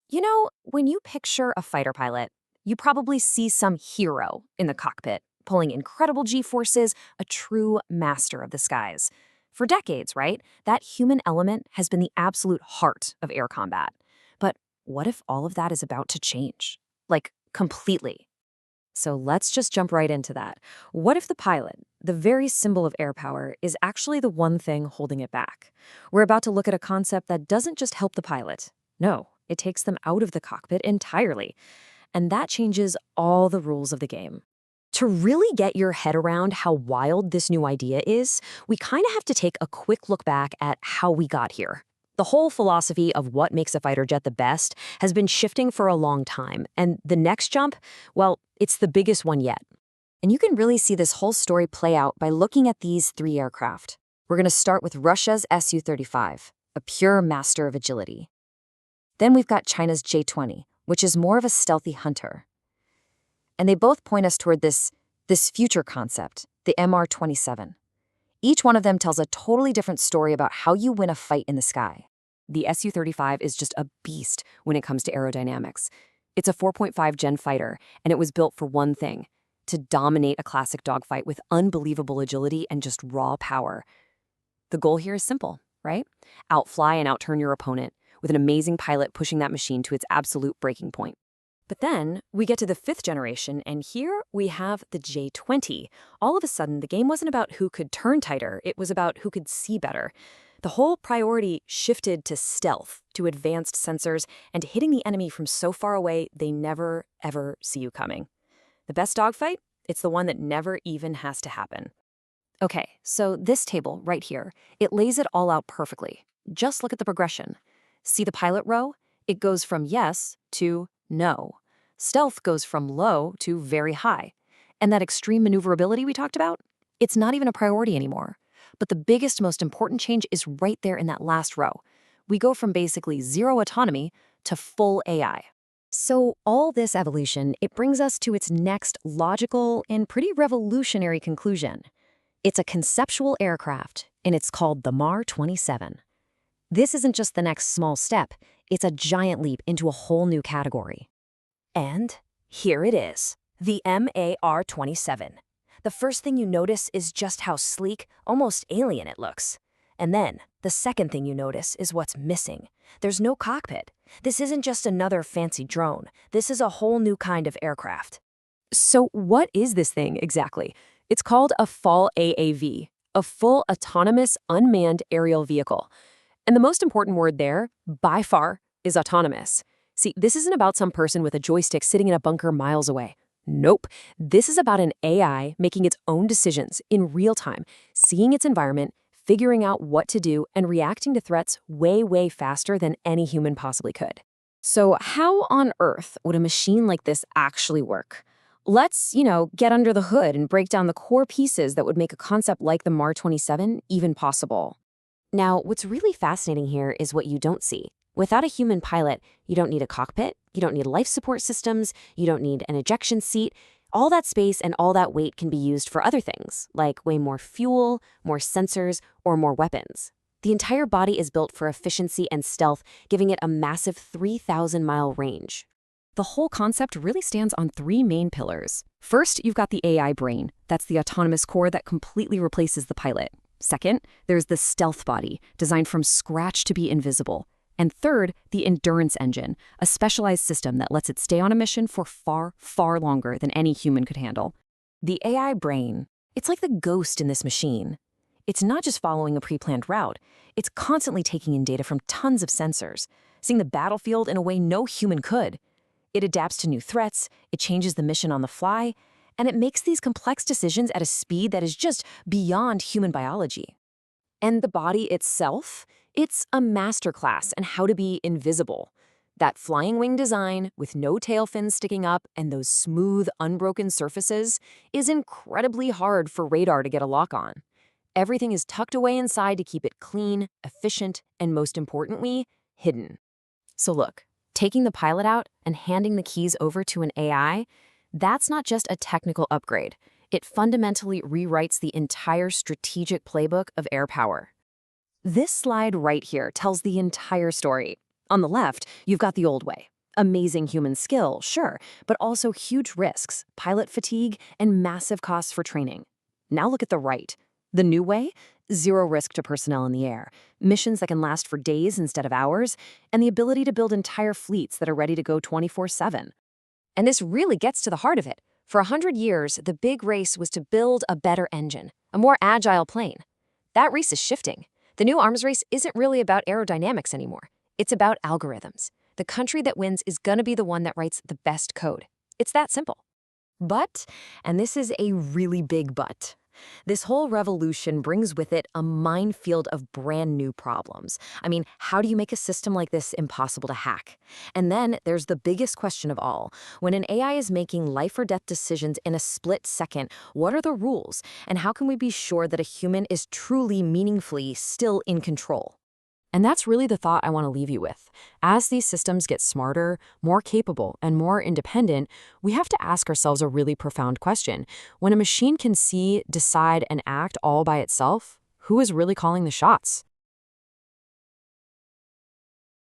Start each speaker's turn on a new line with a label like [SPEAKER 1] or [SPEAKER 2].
[SPEAKER 1] When you picture a fighter pilot, you probably see some hero in the cockpit, pulling incredible G-forces, a true master of the skies. For decades, right, that human element has been the absolute heart of air combat. But what if all of that is about to change? Like, completely. So let's just jump right into that. What if the pilot, the very symbol of air power, is actually the one thing holding it back? We're about to look at a concept that doesn't just help the pilot. No, it takes them out of the cockpit entirely. And that changes all the rules of the game. To really get your head around how wild this new idea is, we kind of have to take a quick look back at how we got here. The whole philosophy of what makes a fighter jet the best has been shifting for a long time, and the next jump, well, it's the biggest one yet. And you can really see this whole story play out by looking at these three aircraft. We're going to start with Russia's Su-35, a pure master of agility. Then we've got China's J-20, which is more of a stealthy hunter. And they both point us toward this future concept, the MAR27. Each one of them tells a totally different story about how you win a fight in the sky. The Su-35 is just a beast when it comes to aerodynamics. It's a 4.5 Gen fighter, and it was built for one thing: to dominate a classic dogfight with unbelievable agility and just raw power. The goal here is simple, right? Outfly and outturn your opponent, with an amazing pilot pushing that machine to its absolute breaking point. But then we get to the fifth generation, and here we have the J-20. All of a sudden, the game wasn't about who could turn tighter, it was about who could see better. The whole priority shifted to stealth, to advanced sensors, and hitting the enemy from so far away they never, ever see you coming. The best dogfight? It's the one that never even has to happen. Okay, so this table right here, it lays it all out perfectly. Just look at the progression. See the pilot row? It goes from yes to no. Stealth goes from low to very high. And that extreme maneuverability we talked about? It's not even a priority anymore. But the biggest, most important change is right there in that last row. We go from basically zero autonomy to full AI. So all this evolution, it brings us to its next logical and pretty revolutionary conclusion. It's a conceptual aircraft, and it's called the MAR27. This isn't just the next small step, it's a giant leap into a whole new category. And here it is, the MAR27. The first thing you notice is just how sleek, almost alien it looks. And then, the second thing you notice is what's missing. There's no cockpit. This isn't just another fancy drone. This is a whole new kind of aircraft. So what is this thing exactly? It's called a FAUAV, a full autonomous unmanned aerial vehicle. And the most important word there, by far, is autonomous. See, this isn't about some person with a joystick sitting in a bunker miles away. Nope. This is about an AI making its own decisions in real time, seeing its environment, figuring out what to do, and reacting to threats way, way faster than any human possibly could. So how on earth would a machine like this actually work? Let's, get under the hood and break down the core pieces that would make a concept like the MAR27 even possible. Now, what's really fascinating here is what you don't see. Without a human pilot, you don't need a cockpit, you don't need life support systems, you don't need an ejection seat. All that space and all that weight can be used for other things, like way more fuel, more sensors, or more weapons. The entire body is built for efficiency and stealth, giving it a massive 3,000-mile range. The whole concept really stands on three main pillars. First, you've got the AI brain. That's the autonomous core that completely replaces the pilot. Second, there's the stealth body, designed from scratch to be invisible. And third, the endurance engine, a specialized system that lets it stay on a mission for far, far longer than any human could handle. The AI brain, it's like the ghost in this machine. It's not just following a pre-planned route, it's constantly taking in data from tons of sensors, seeing the battlefield in a way no human could. It adapts to new threats, it changes the mission on the fly, and it makes these complex decisions at a speed that is just beyond human biology. And the body itself? It's a masterclass in how to be invisible. That flying wing design, with no tail fins sticking up and those smooth, unbroken surfaces, is incredibly hard for radar to get a lock on. Everything is tucked away inside to keep it clean, efficient, and most importantly, hidden. So look, taking the pilot out and handing the keys over to an AI, that's not just a technical upgrade. It fundamentally rewrites the entire strategic playbook of air power. This slide right here tells the entire story. On the left, you've got the old way. Amazing human skill, sure, but also huge risks, pilot fatigue, and massive costs for training. Now look at the right. The new way? Zero risk to personnel in the air, missions that can last for days instead of hours, and the ability to build entire fleets that are ready to go 24/7. And this really gets to the heart of it. For 100 years, the big race was to build a better engine, a more agile plane. That race is shifting. The new arms race isn't really about aerodynamics anymore. It's about algorithms. The country that wins is going to be the one that writes the best code. It's that simple. But, and this is a really big but, this whole revolution brings with it a minefield of brand new problems. I mean, how do you make a system like this impossible to hack? And then there's the biggest question of all. When an AI is making life or death decisions in a split second, what are the rules? And how can we be sure that a human is truly meaningfully still in control? And that's really the thought I want to leave you with. As these systems get smarter, more capable, and more independent, we have to ask ourselves a really profound question. When a machine can see, decide, and act all by itself, who is really calling the shots?